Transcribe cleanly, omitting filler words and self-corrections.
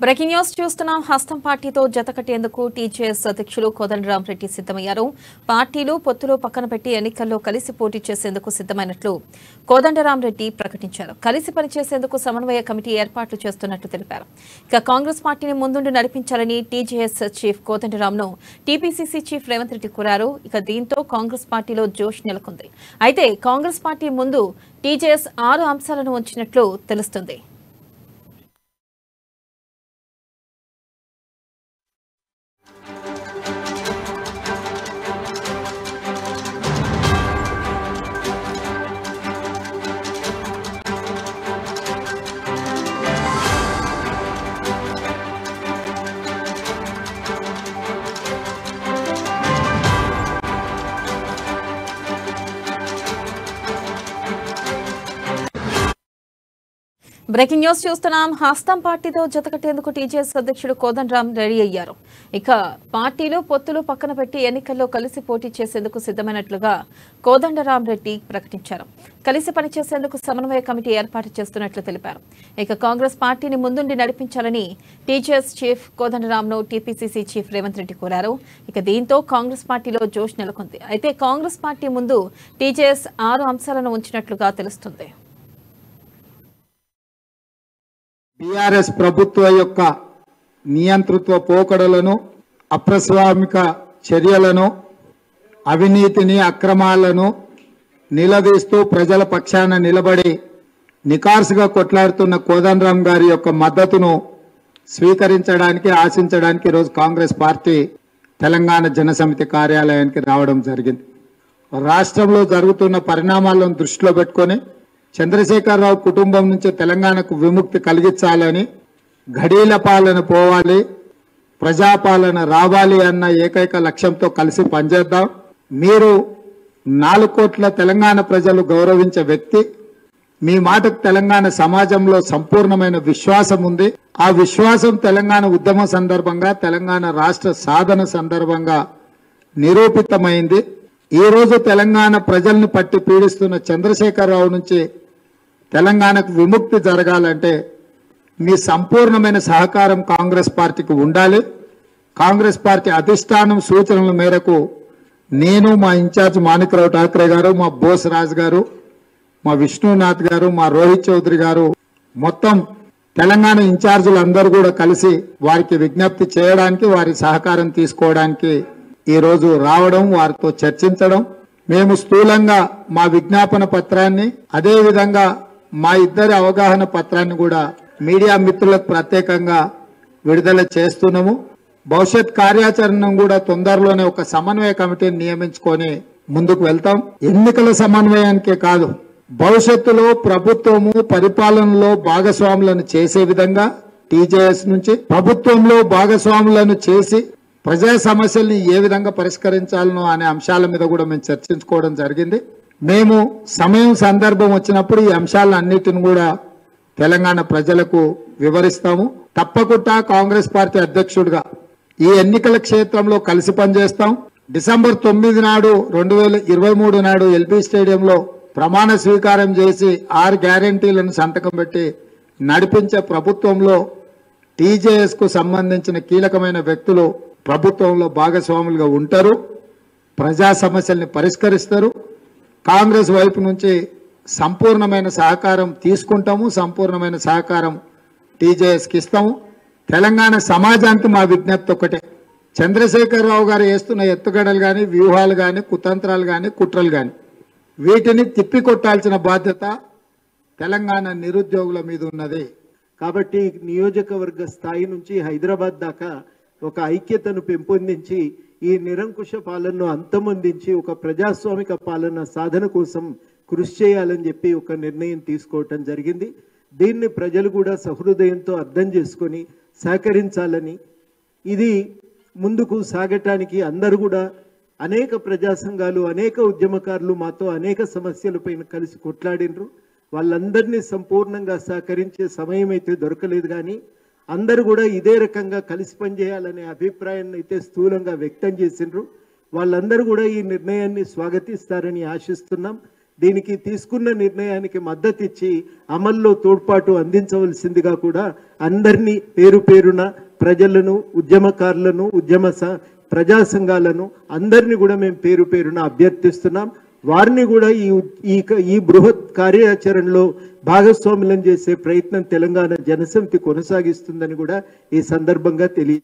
Breaking news చూస్తున్నాం. హస్తం పార్టీతో జతకట్టేందుకు టీజేఎస్ అధ్యక్షులు కోదండరామ్ రెడ్డి సిద్దమయ్యారు. పార్టీలు పొత్తులు పక్కన పెట్టి ఎన్నికల్లో కలిసి పోటీ చేసేందుకు సిద్దమైనట్లు కోదండరామ్ రెడ్డి ప్రకటించారు. కలిసి పనిచేసేందుకు సమన్వయ కమిటీ ఏర్పాట్లు చేస్తున్నట్లు తెలిపారు. ఇక కాంగ్రెస్ పార్టీని ముందుండి నడిపించాలని టీజేఎస్ చీఫ్ కోదండరామ్ను టీపీసీసీ చీఫ్ రేవంత్ రెడ్డి కోరారు. ఇక దీంతో కాంగ్రెస్ పార్టీలో జోష్ నెలకొంది. అయితే కాంగ్రెస్ పార్టీ ముందు టీజేఎస్ 6 అంశాలను ఉంచినట్లు తెలుస్తుంది. బ్రేకింగ్ న్యూస్ చూస్తున్నాం. హస్తం పార్టీతో జతకట్టేందుకు టీజేఎస్ అధ్యక్షుడు కోదండరామ్ రెడీ అయ్యారు. ఇక పార్టీలు పొత్తులు పక్కన పెట్టి ఎన్నికల్లో కలిసి పోటీ చేసేందుకు సిద్దమైనట్లుగా కోదండరామ్ రెడ్డి ప్రకటించారు. కలిసి పనిచేసేందుకు సమన్వయ కమిటీ ఏర్పాటు చేస్తున్నట్లు తెలిపారు. ఇక కాంగ్రెస్ పార్టీని ముందుండి నడిపించాలని టీజేఎస్ చీఫ్ కోదండరామ్ను టీపీసీసీ చీఫ్ రేవంత్ రెడ్డి కోరారు. ఇక దీంతో కాంగ్రెస్ పార్టీలో జోష్ నెలకొంది. అయితే కాంగ్రెస్ పార్టీ ముందు టీజేఎస్ 6 అంశాలను ఉంచినట్లుగా తెలుస్తుంది. టీఆర్ఎస్ ప్రభుత్వ యొక్క నియంతృత్వ పోకడలను, అప్రస్వామిక చర్యలను, అవినీతిని, అక్రమాలను నిలదీస్తూ ప్రజల పక్షాన నిలబడి నికార్సుగా కొట్లాడుతున్న కోదండరామ్ గారి యొక్క మద్దతును స్వీకరించడానికి, ఆశించడానికి ఈరోజు కాంగ్రెస్ పార్టీ తెలంగాణ జనసమితి కార్యాలయానికి రావడం జరిగింది. రాష్ట్రంలో జరుగుతున్న పరిణామాలను దృష్టిలో పెట్టుకొని చంద్రశేఖరరావు కుటుంబం నుంచి తెలంగాణకు విముక్తి కలిగించాలని, ఘడీల పాలన పోవాలి, ప్రజాపాలన రావాలి అన్న ఏకైక లక్ష్యంతో కలిసి పనిచేద్దాం. మీరు 4 కోట్ల తెలంగాణ ప్రజలు గౌరవించే వ్యక్తి. మీ మాటకు తెలంగాణ సమాజంలో సంపూర్ణమైన విశ్వాసం ఉంది. ఆ విశ్వాసం తెలంగాణ ఉద్యమ సందర్భంగా, తెలంగాణ రాష్ట్ర సాధన సందర్భంగా నిరూపితమైంది. ఈ రోజు తెలంగాణ ప్రజల్ని పట్టి పీడిస్తున్న చంద్రశేఖరరావు నుంచి తెలంగాణకు విముక్తి జరగాలంటే మీ సంపూర్ణమైన సహకారం కాంగ్రెస్ పార్టీకి ఉండాలి. కాంగ్రెస్ పార్టీ అధిష్టానం సూచనల మేరకు నేను, మా ఇన్ఛార్జ్ మాణిక్రావు ఠాకరే గారు, మా బోస్ రాజ్ గారు, మా విష్ణునాథ్ గారు, మా రోహిత్ చౌదరి గారు, మొత్తం తెలంగాణ ఇన్ఛార్జీలు అందరూ కూడా కలిసి వారికి విజ్ఞప్తి చేయడానికి, వారి సహకారం తీసుకోవడానికి ఈ రోజు రావడం, వారితో చర్చించడం. మేము స్థూలంగా మా విజ్ఞాపన పత్రాన్ని, అదే విధంగా మా ఇద్దరి అవగాహన పత్రాన్ని కూడా మీడియా మిత్రులకు ప్రత్యేకంగా విడుదల చేస్తున్నాము. భవిష్యత్ కార్యాచరణను కూడా తొందరలోనే ఒక సమన్వయ కమిటీని నియమించుకొని ముందుకు వెళ్తాం. ఎన్నికల సమన్వయానికే కాదు, భవిష్యత్తులో ప్రభుత్వము పరిపాలనలో భాగస్వాములను చేసే విధంగా టీజేఎస్ నుంచి ప్రభుత్వంలో భాగస్వాములను చేసి ప్రజా సమస్యల్ని ఏ విధంగా పరిష్కరించాలనో అనే అంశాల మీద కూడా మేము చర్చించుకోవడం జరిగింది. మేము సమయం సందర్భం వచ్చినప్పుడు ఈ అంశాలన్నిటిని కూడా తెలంగాణ ప్రజలకు వివరిస్తాము. తప్పకుండా కాంగ్రెస్ పార్టీ అధ్యక్షుడిగా ఈ ఎన్నికల క్షేత్రంలో కలిసి పనిచేస్తాం. డిసెంబర్ 9 నాడు 2023 నాడు ఎల్బీ స్టేడియంలో ప్రమాణ స్వీకారం చేసి 6 గ్యారెంటీలను సంతకం పెట్టి నడిపించే ప్రభుత్వంలో టీజేఎస్ కు సంబంధించిన కీలకమైన వ్యక్తులు ప్రభుత్వంలో భాగస్వాములుగా ఉంటారు. ప్రజా సమస్యల్ని పరిష్కరిస్తారు. కాంగ్రెస్ వైపు నుంచి సంపూర్ణమైన సహకారం తీసుకుంటాము. సంపూర్ణమైన సహకారం టీజేఎస్కి ఇస్తాము. తెలంగాణ సమాజానికి మా విజ్ఞప్తి ఒకటే, చంద్రశేఖరరావు గారు వేస్తున్న ఎత్తుగడలు కానీ, వ్యూహాలు కానీ, కుతంత్రాలు కానీ, కుట్రలు కానీ వీటిని తిప్పికొట్టాల్సిన బాధ్యత తెలంగాణ నిరుద్యోగుల మీద ఉన్నది. కాబట్టి నియోజకవర్గ స్థాయి నుంచి హైదరాబాద్ దాకా ఒక ఐక్యతను పెంపొందించి ఈ నిరంకుశ పాలనను అంతమొందించి ఒక ప్రజాస్వామిక పాలన సాధన కోసం కృషి చేయాలని చెప్పి ఒక నిర్ణయం తీసుకోవటం జరిగింది. దీన్ని ప్రజలు కూడా సహృదయంతో అర్థం చేసుకొని సహకరించాలని, ఇది ముందుకు సాగటానికి అందరూ కూడా అనేక ప్రజా సంఘాలు, అనేక ఉద్యమకారులు మాతో అనేక సమస్యలపైన కలిసి కొట్లాడినరు. వాళ్ళందరినీ సంపూర్ణంగా సహకరించే సమయం అయితే దొరకలేదు. కానీ అందరూ కూడా ఇదే రకంగా కలిసి పనిచేయాలనే అభిప్రాయాన్ని అయితే స్థూలంగా వ్యక్తం చేసిండ్రు. వాళ్ళందరూ కూడా ఈ నిర్ణయాన్ని స్వాగతిస్తారని ఆశిస్తున్నాం. దీనికి తీసుకున్న నిర్ణయానికి మద్దతు ఇచ్చి అమల్లో తోడ్పాటు అందించవలసిందిగా కూడా అందరినీ పేరు పేరున ప్రజలను, ఉద్యమకారులను, ప్రజా సంఘాలను అందరినీ కూడా మేము పేరు పేరున అభ్యర్థిస్తున్నాం. వారిని కూడా ఈ బృహత్ కార్యాచరణలో భాగస్వాములను చేసే ప్రయత్నం తెలంగాణ జనసమితి కొనసాగిస్తుందని కూడా ఈ సందర్భంగా తెలియ